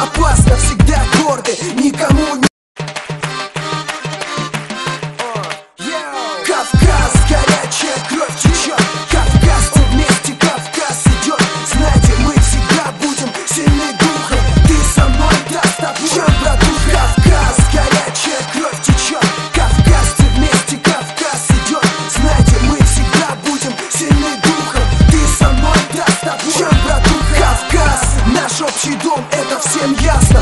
опасно, всегда горды, никому не... Кавказ, горячая кровь течет, Кавказ, вместе Кавказ идет. Знаете, мы всегда будем сильны духом, ты со мной, да с тобой, чем, братуха? Кавказ, горячая кровь течет, Кавказ, вместе Кавказ идет. Знаете, мы всегда будем сильны духом, ты со мной, да с тобой, чем, братуха? Кавказ, наш общий дом, это всем ясно.